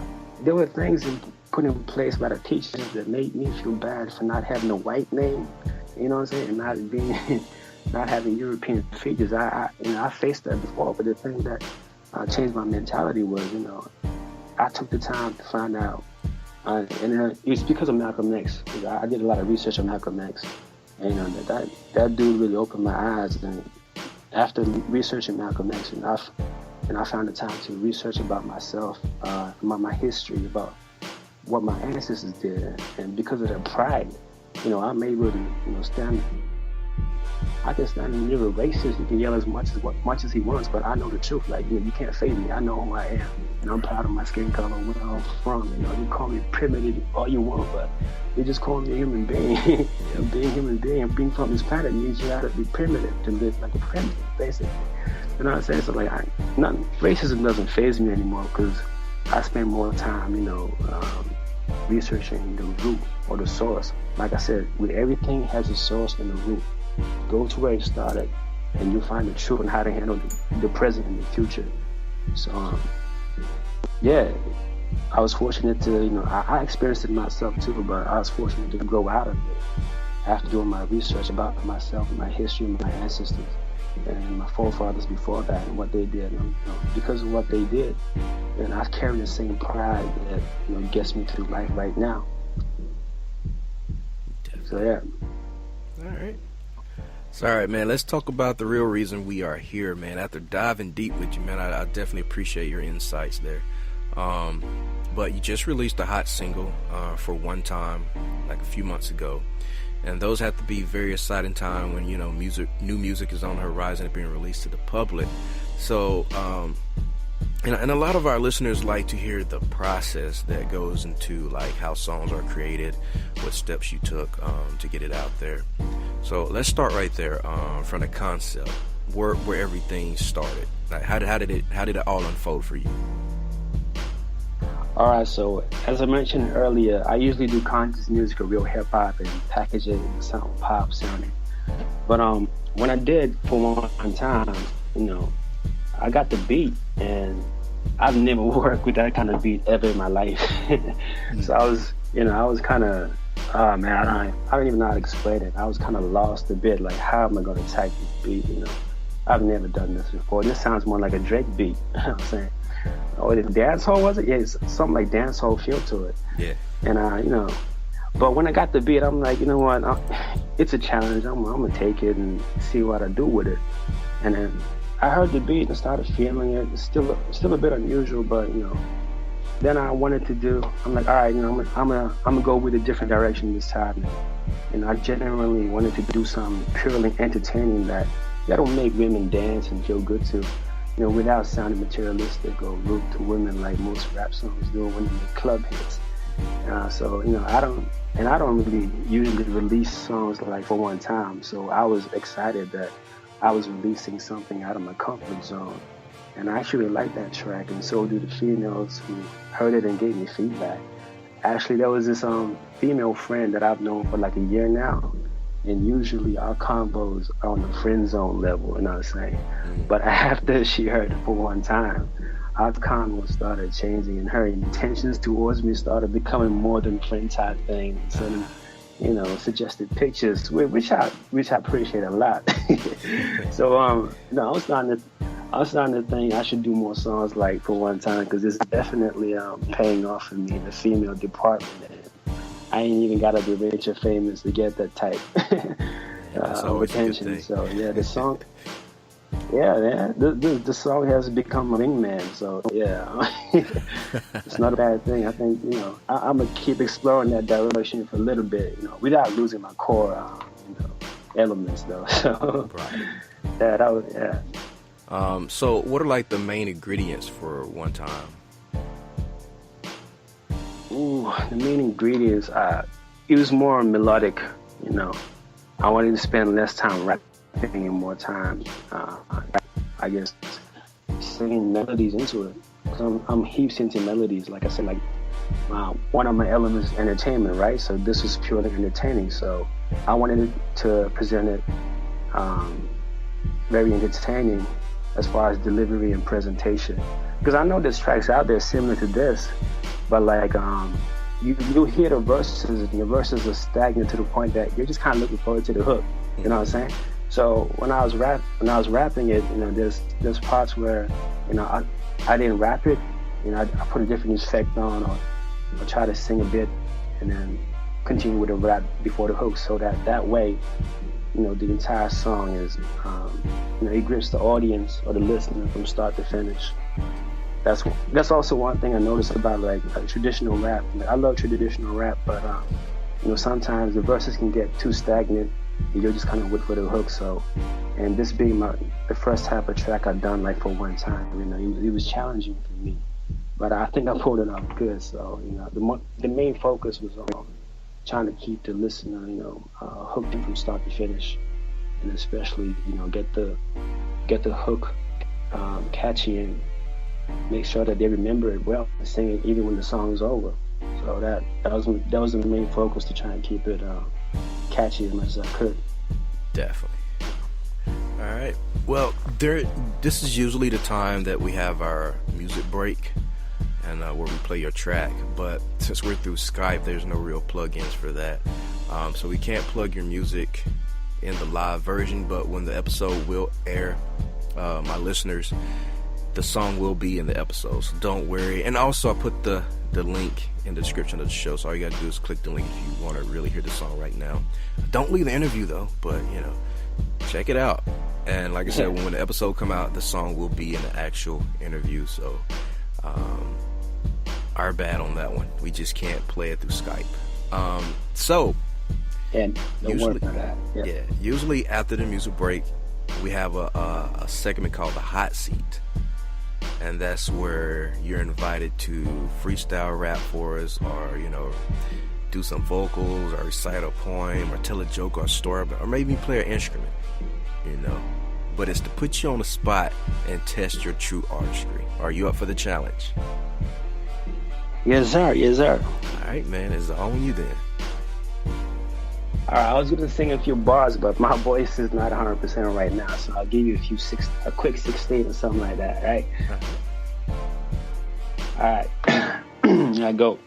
there were things put in place by the teachers that made me feel bad for not having a white name, you know what I'm saying, and not having European features. I faced that before, but the thing that changed my mentality was, you know, I took the time to find out, and it's because of Malcolm X. I did a lot of research on Malcolm X, and you know, that dude really opened my eyes. And after researching Malcolm X, and I found the time to research about myself, about my history, about what my ancestors did, and because of their pride, you know, I'm able to, you know, I can stand in the middle of racist. He can yell as much as he wants, but I know the truth. Like, you know, you can't fade me. I know who I am, and I'm proud of my skin color, where I'm from. You know, you call me primitive all you want, but you just call me a human being. And being a human being and being from this planet means you gotta be primitive to live like a primitive, basically. You know what I'm saying? So like, racism doesn't faze me anymore, because I spend more time, you know, researching the root or the source. Like I said, with everything has a source and a root. Go to where it started, and you'll find the truth and how to handle the present and the future. So, yeah, I was fortunate to, I experienced it myself too, but I was fortunate to grow out of it after doing my research about myself, my history, my ancestors, and my forefathers before that, and what they did. Because of what they did, and I carry the same pride that gets me through life right now. So yeah. All right. So, all right, man, let's talk about the real reason we are here, man. After diving deep with you, man, I definitely appreciate your insights there. But you just released a hot single for One Time, like a few months ago. And those have to be very exciting time when, new music is on the horizon and being released to the public. So, and a lot of our listeners like to hear the process that goes into like how songs are created, what steps you took to get it out there. So let's start right there from the concept, where everything started. Like how did it all unfold for you? All right, so as I mentioned earlier, I usually do conscious music or real hip hop and package it and sound pop sounding. But when I did for One Time, I got the beat, and I've never worked with that kind of beat ever in my life. So I was kind of, oh man, I don't even know how to explain it. I was kind of lost a bit, like how am I going to attack this beat? I've never done this before. This sounds more like a Drake beat. You know what I'm saying? Oh, the dancehall was it? Yeah, it's something like dancehall feel to it. Yeah. And but when I got the beat, I'm like, you know what? It's a challenge. I'm gonna take it and see what I do with it. And then I heard the beat and started feeling it. It's still a bit unusual, but then I wanted to do. I'm like, all right, I'm gonna go with a different direction this time. And I genuinely wanted to do something purely entertaining that'll make women dance and feel good too. Without sounding materialistic or rude to women like most rap songs do when they make club hits. So I don't really usually release songs like for One Time. So I was excited that I was releasing something out of my comfort zone, and I actually liked that track, and so do the females who heard it and gave me feedback. Actually, there was this female friend that I've known for like a year now. And usually our combos are on the friend zone level, you know what I'm saying? But after she heard it for One Time, our combos started changing, and her intentions towards me started becoming more than friend type things, sending, suggested pictures, which I appreciate a lot. So I was starting to think I should do more songs like for One Time, because it's definitely paying off for me in the female department. I ain't even got to be rich or famous to get that type of attention. So yeah, the song, the song has become a wingman. So yeah, it's not a bad thing. I think I'm gonna keep exploring that direction for a little bit, without losing my core, elements though. So right. So what are like the main ingredients for One Time? The main ingredients, it was more melodic, I wanted to spend less time rapping and more time, I guess, singing melodies into it. Because I'm heaps into melodies. Like I said, one of my elements is entertainment, right? So this was purely entertaining. So I wanted to present it very entertaining as far as delivery and presentation. Because I know there's tracks out there similar to this, but you hear the verses, and the verses are stagnant to the point that you're just kind of looking forward to the hook. You know what I'm saying? So when I was rapping it, there's parts where I didn't rap it. I put a different effect on, or try to sing a bit, and then continue with the rap before the hook, so that way, the entire song is, it grips the audience or the listener from start to finish. That's also one thing I noticed about traditional rap. I love traditional rap, but sometimes the verses can get too stagnant, and you're just kind of wait for the hook. So, and this being the first type of track I've done for One Time, it was challenging for me, but I think I pulled it off good. So the main focus was on trying to keep the listener hooked from start to finish, and especially get the hook catchy and make sure that they remember it well and sing it even when the song's over. So that was the main focus, to try and keep it catchy as much as I could. Definitely. All right. Well, this is usually the time that we have our music break and where we play your track. But since we're through Skype, there's no real plugins for that. So we can't plug your music in the live version. But when the episode will air, my listeners, the song will be in the episode. So don't worry. And also, I put the link in the description of the show. So all you got to do is click the link if you want to really hear the song right now. Don't leave the interview, though. But, check it out. And like I said, when the episode come out, the song will be in the actual interview. So our bad on that one. We just can't play it through Skype. And usually, that. Yeah. Usually after the music break, we have a segment called the Hot Seat. And that's where you're invited to freestyle rap for us, or, do some vocals, or recite a poem, or tell a joke or a story, or maybe play an instrument, But it's to put you on the spot and test your true artistry. Are you up for the challenge? Yes, sir. Yes, sir. All right, man. It's on you then. All right, I was going to sing a few bars, but my voice is not 100% right now, so I'll give you a quick 16 or something like that, right? All right. I go.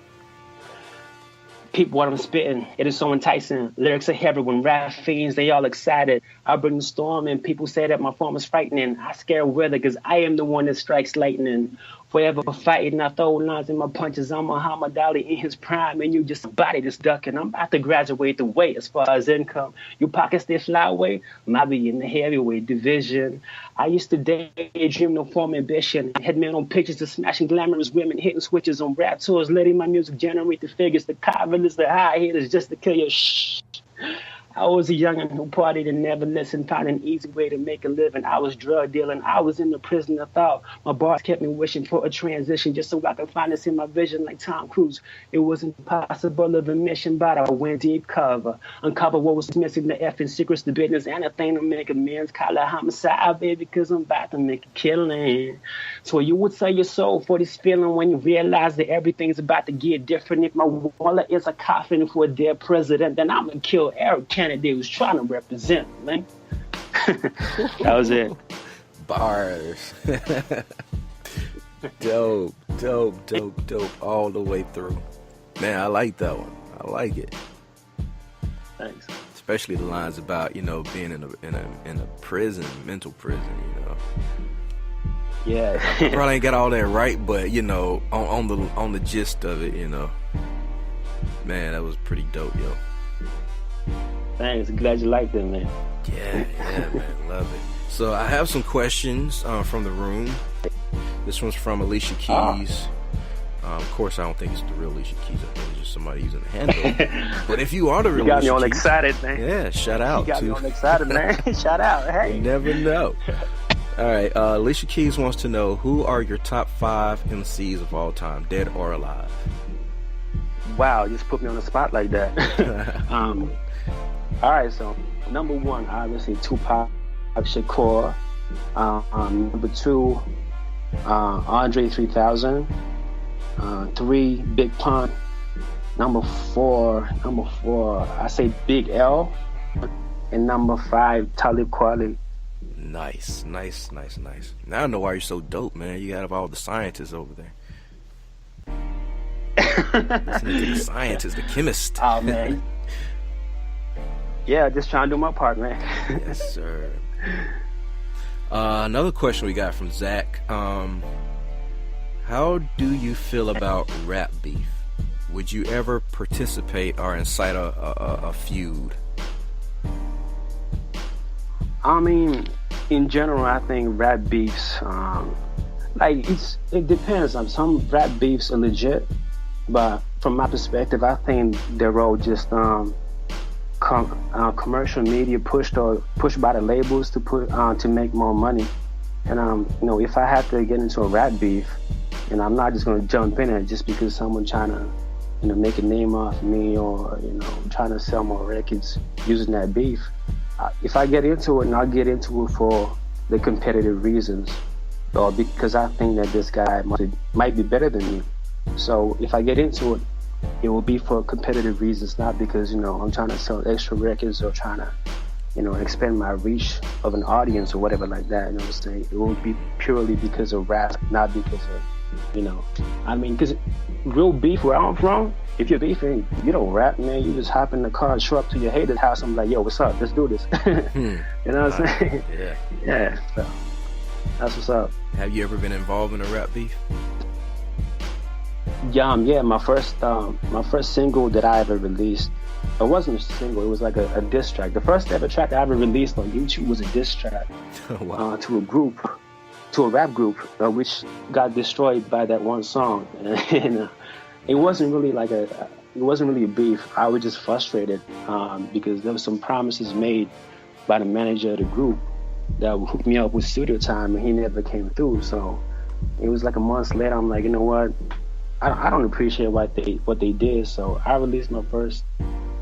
Peep what I'm spitting. It is so enticing. Lyrics are heavy when rap fiends, they all excited. I bring the storm and people say that my form is frightening. I scare weather because I am the one that strikes lightning. Forever fighting, I throw lines in my punches. I'm Muhammad Ali in his prime, and you just a body that's ducking. I'm about to graduate the way as far as income. Your pockets they fly away, might be in the heavyweight division. I used to daydream, no form ambition. Had men on pictures of smashing glamorous women, hitting switches on rap tours, letting my music generate the figures, the carvers, the high hitters, just to kill your shh. I was a youngin' who partied and never listened, found an easy way to make a living. I was drug dealing. I was in the prison of thought. My bars kept me wishing for a transition just so I could find this in my vision like Tom Cruise. It was impossible of a mission, but I went deep cover. Uncover what was missing, the effing secrets, the business, and a thing to make amends. Call it homicide, baby, because I'm about to make a killing. So you would sell your soul for this feeling when you realize that everything's about to get different. If my wallet is a coffin for a dead president, then I'm going to kill Eric Kennedy was trying to represent, man. That was it. Bars. Dope all the way through. Man, I like that one. I like it. Thanks. Especially the lines about, being in a prison, mental prison, Yeah. I probably ain't got all that right, but on the gist of it, man, that was pretty dope, yo. Thanks. Glad you liked it, man. Yeah, man. Love it. So I have some questions from the room. This one's from Alicia Keys. Of course, I don't think it's the real Alicia Keys. I think it's just somebody using the handle. But if you are the real Alicia Keys. You got me all excited, man. Yeah, shout out. You got me all excited, man. Shout out. Hey. You never know. All right. Alicia Keys wants to know, who are your top 5 MCs of all time, dead or alive? Wow, just put me on the spot like that. All right, so number 1, obviously Tupac Shakur. Number 2, Andre 3000. 3, Big Pun. Number 4, I say Big L. And number 5, Talib Kweli. Nice. Now I know why you're so dope, man. You got all the scientists over there. Listening to the scientist, the chemist. Oh, man. Yeah, just trying to do my part, man. Yes, sir. Another question we got from Zach. How do you feel about rap beef? Would you ever participate or incite a feud? I mean, in general, I think rap beefs, it depends. Some rap beefs are legit, but from my perspective, I think they're all just commercial media pushed by the labels to make more money. And if I have to get into a rap beef, I'm not just going to jump in it just because someone's trying to make a name off me, or trying to sell more records using that beef. If I get into it, and I'll get into it for the competitive reasons, or because I think that this guy might be better than me. So if I get into it, it will be for competitive reasons, not because, I'm trying to sell extra records or trying to, expand my reach of an audience or whatever like that. You know what I'm saying? It will be purely because of rap, not because of, because real beef where I'm from, if you're beefing, you don't rap, man. You just hop in the car and show up to your hater's house and be like, yo, what's up? Let's do this. You know what I'm saying? Yeah. Yeah. So that's what's up. Have you ever been involved in a rap beef? Yeah, my first single that I ever released, it wasn't a single, it was like a diss track. The first ever track I ever released on YouTube was a diss track Wow. to a rap group, which got destroyed by that one song. And it wasn't really a beef. I was just frustrated because there was some promises made by the manager of the group that hooked me up with studio time, and he never came through. So it was like a month later, I'm like, you know what? I don't appreciate what they did. So I released my first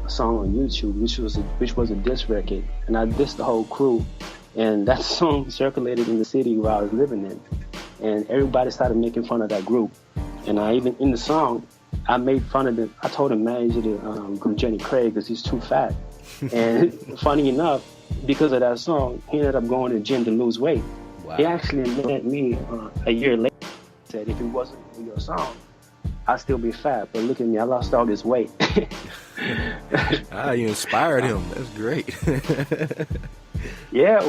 song on YouTube, which was a diss record, and I dissed the whole crew. And that song circulated in the city where I was living in, and everybody started making fun of that group. And I even in the song, I made fun of them. I told the manager to go to Jenny Craig because he's too fat. And funny enough, because of that song, he ended up going to the gym to lose weight. Wow. He actually met me a year later. Said if it wasn't for your song, I'd still be fat. But look at me, I lost all this weight. You inspired him. That's great. Yeah,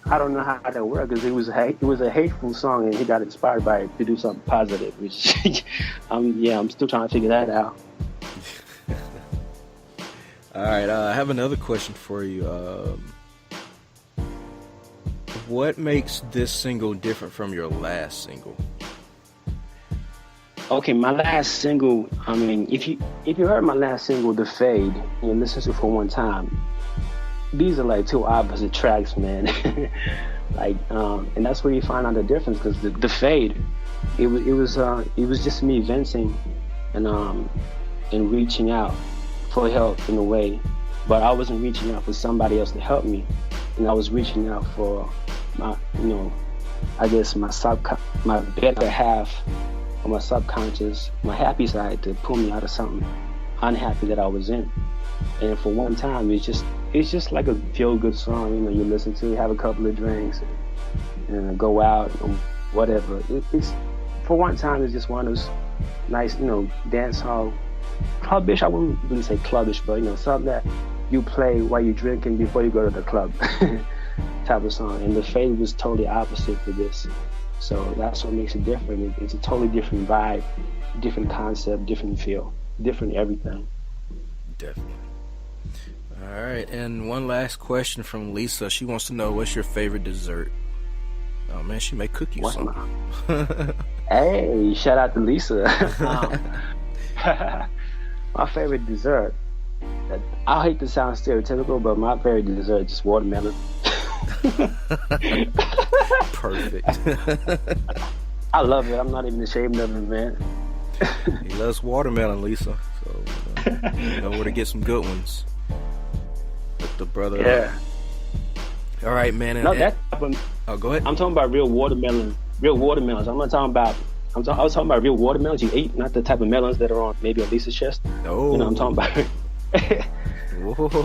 I don't know how that worked because it was a hateful song, and he got inspired by it to do something positive. Which, I'm still trying to figure that out. All right, I have another question for you. What makes this single different from your last single? Okay, my last single. If you heard my last single, "The Fade," and you listen to it for one time, these are like two opposite tracks, man. And that's where you find out the difference, because the Fade, it was just me venting and reaching out for help in a way, but I wasn't reaching out for somebody else to help me, and I was reaching out for my, I guess my better half, or my subconscious, my happy side, to pull me out of something unhappy that I was in. And for one time, it's just like a feel-good song. You listen to, have a couple of drinks, and go out or whatever. It's for one time, it's just one of those nice, dance hall, clubbish. I wouldn't really say clubbish, but something that you play while you're drinking before you go to the club type of song. And The Fade was totally opposite for this. So that's what makes it different. It's a totally different vibe, different concept, different feel, different everything. Definitely. All right, and one last question from Lisa. She wants to know, what's your favorite dessert? Oh man, she make cookies. Hey, shout out to Lisa. My favorite dessert. I hate to sound stereotypical, but my favorite dessert is just watermelon. Perfect. I love it. I'm not even ashamed of it, man. He loves watermelon, Lisa. So you know where to get some good ones. With the brother. Yeah. All right, man. Oh, go ahead. I'm talking about real watermelons. Real watermelons. I'm not talking about. I was talking about real watermelons you eat, not the type of melons that are on maybe on Lisa's chest. Oh. I'm talking about.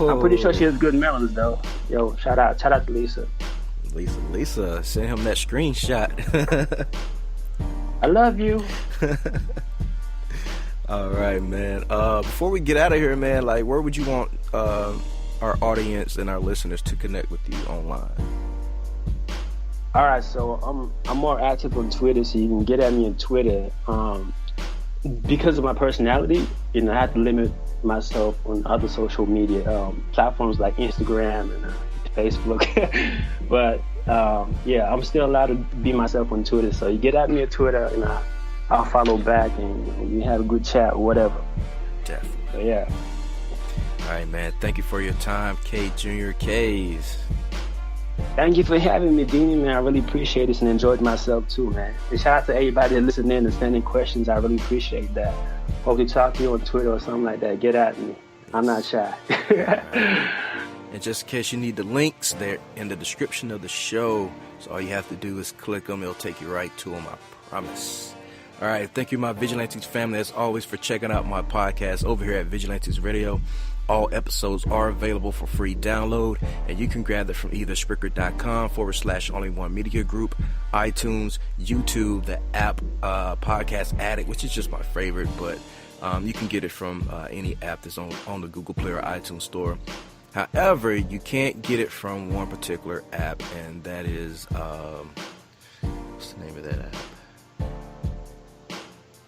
I'm pretty sure she has good melons, though. Yo, shout out to Lisa. Lisa, send him that screenshot. I love you. All right, man. Before we get out of here, man, where would you want our audience and our listeners to connect with you online? All right, so I'm more active on Twitter, so you can get at me on Twitter. Because of my personality, I have to limit myself on other social media platforms like Instagram and Facebook. But I'm still allowed to be myself on Twitter. So you get at me on Twitter, and I'll follow back, and we have a good chat or whatever. Definitely. So, yeah. All right, man. Thank you for your time, K JR Kaze. Thank you for having me, Dini, man. I really appreciate this and enjoyed myself too, man. And shout out to everybody that listened in and sending questions. I really appreciate that. Hope to talk to you on Twitter or something like that. Get at me. I'm not shy. And just in case you need the links, they're in the description of the show. So all you have to do is click them. It'll take you right to them, I promise. All right, thank you, my Vigilantes family, as always, for checking out my podcast over here at Vigilantes Radio. All episodes are available for free download, and you can grab that from either Spreaker.com/only1media group, iTunes, YouTube, the app, Podcast Addict, which is just my favorite, but you can get it from any app that's on the Google Play or iTunes store. However, you can't get it from one particular app, and that is, what's the name of that app?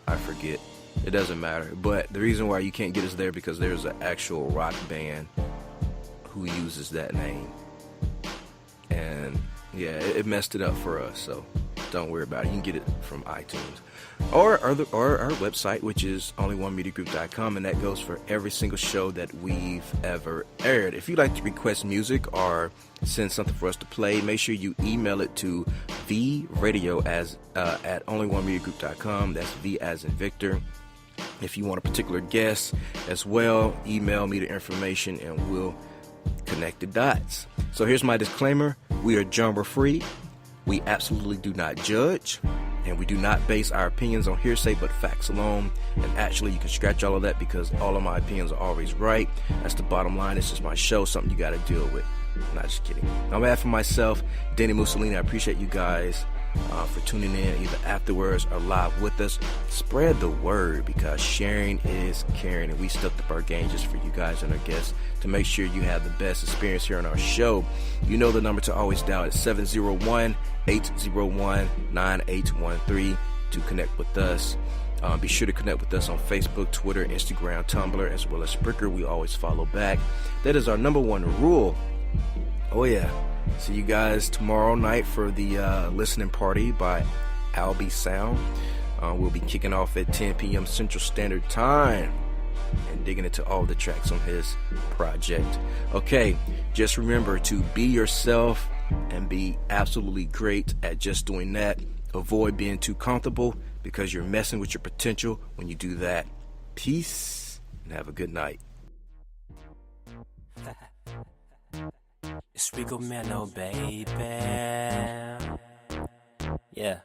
I forget. It doesn't matter. But the reason why you can't get us there because there's an actual rock band who uses that name. And yeah, it messed it up for us. So don't worry about it. You can get it from iTunes. Or our website, which is only1mediagroup.com, and that goes for every single show that we've ever aired. If you'd like to request music or send something for us to play, make sure you email it to vradio at only1mediagroup.com. That's V as in Victor. If you want a particular guest as well, email me the information and we'll connect the dots. So here's my disclaimer. We are genre free. We absolutely do not judge. And we do not base our opinions on hearsay but facts alone. And actually, you can scratch all of that because all of my opinions are always right. That's the bottom line. It's just my show, something you got to deal with. I'm not just kidding. On behalf of myself, dini-mussolini, I appreciate you guys for tuning in either afterwards or live with us. Spread the word because sharing is caring, and we stepped up our game just for you guys and our guests to make sure you have the best experience here on our show. You know the number to always dial is 701-801-9813 to connect with us. Be sure to connect with us on Facebook, Twitter, Instagram, Tumblr, as well as Spreaker. We always follow back. That is our number one rule. Oh yeah. See you guys tomorrow night for the listening party by Albie Sound. We'll be kicking off at 10 p.m. Central Standard Time and digging into all the tracks on his project. Okay, just remember to be yourself and be absolutely great at just doing that. Avoid being too comfortable because you're messing with your potential when you do that. Peace and have a good night. It's Rico Mello, baby. Yeah.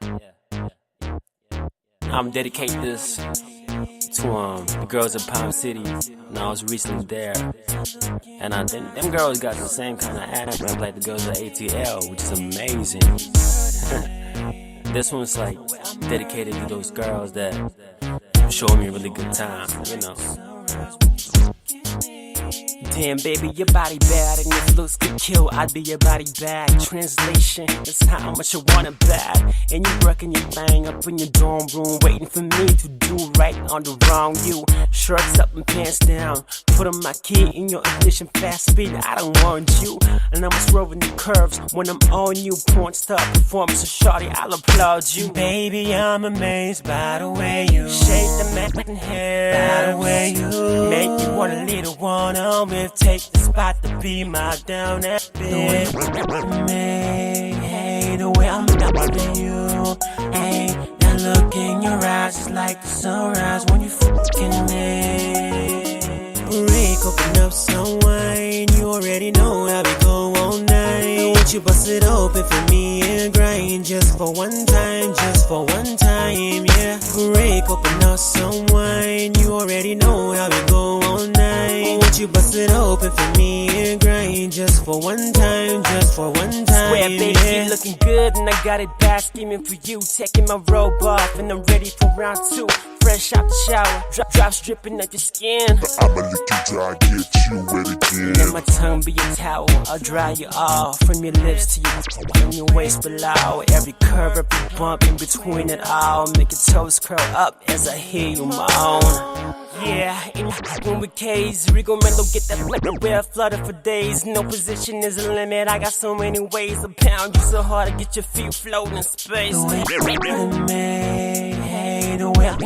I'm dedicating this to the girls of Palm City. And I was recently there, and them girls got the same kind of attitude like the girls at ATL, which is amazing. This one's like dedicated to those girls that show me a really good time, you know. Damn, baby, your body bad, and if looks could kill, I'd be your body bag. Translation, that's how much you want it bad. And you working your thing up in your dorm room, waiting for me to do right on the wrong. You shirts up and pants down, put on my key in your ignition, fast speed. I don't want you, and I'm swerving the curves when I'm on you. Porn star performance, so shawty, I'll applaud you. Baby, I'm amazed by the way you shake the Manhattan hair, by the way you make you want a little one on with. Take the spot to be my down at bed. Hey, the way I'm loving you. Hey, that look in your eyes is like the sunrise when you fucking me. Break, open up some wine. You already know how we go all night. Won't you bust it open for me and grind just for one time, yeah. Break, open up some wine. You already know how we go all night. Won't you bust it open for me and grind just for one time, Swear, baby, yeah. You looking good and I got it back, scheming for you, taking my robe off and I'm ready for round two. Fresh out the shower, drops dripping at your skin. I'ma lick you dry, get you wet again. Let my tongue be a towel, I'll dry you off. From your lips to your waist below. Every curve, every bump in between it all. Make your toes curl up as I hear you moan. Yeah, when we K's, Rico Mello get that where I flutter for days. No position is a limit, I got so many ways to pound you so hard to get your feet floating in space. The way hey, the way I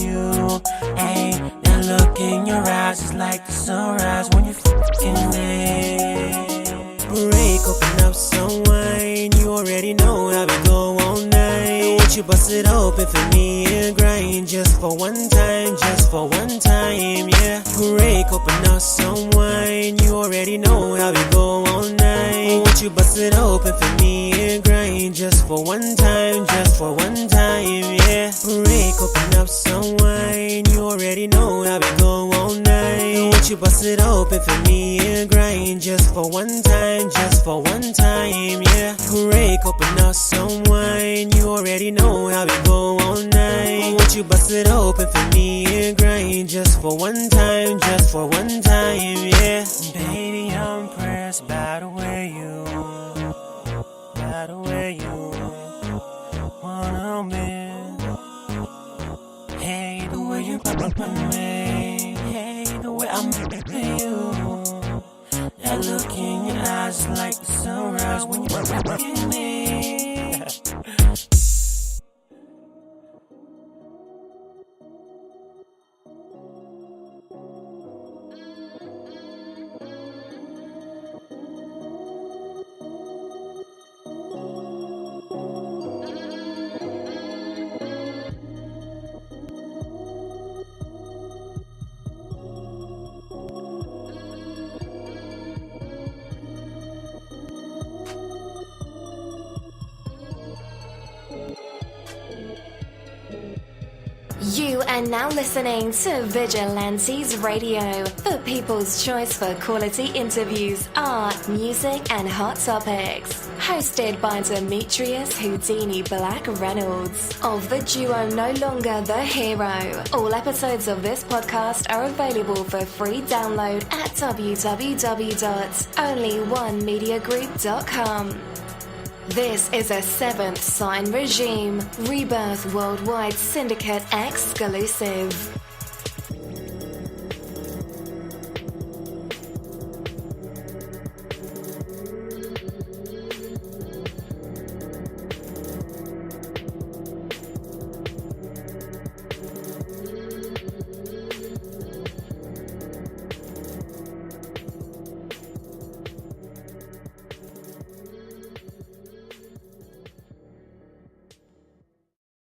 you, hey, that look in your eyes is like the sunrise when you fucking me. Break, open up some wine, you already know how we go all night. Won't you bust it open for me and grind just for one time, yeah. Break, open up some wine, you already know how we go all night. Won't you bust it open for me and grind just for one time, yeah. Break, open up some wine. You already know how we go all night. Won't you bust it open for me and grind? Just for one time, yeah. Break, open up some wine. You already know how we go all night. Won't you bust it open for me and grind? Just for one time, yeah. Baby, I'm impressed by the way you wanna be. Hey, the way you me. Hey, the way I'm you. That look in your eyes is like the sunrise when you're looking at me. You are now listening to Vigilantes Radio, the people's choice for quality interviews, art, music, and hot topics. Hosted by Demetrius Houdini Black Reynolds of the duo No Longer the Hero. All episodes of this podcast are available for free download at www.onlyonemediagroup.com. This is a Seventh Sign Regime Rebirth Worldwide Syndicate exclusive.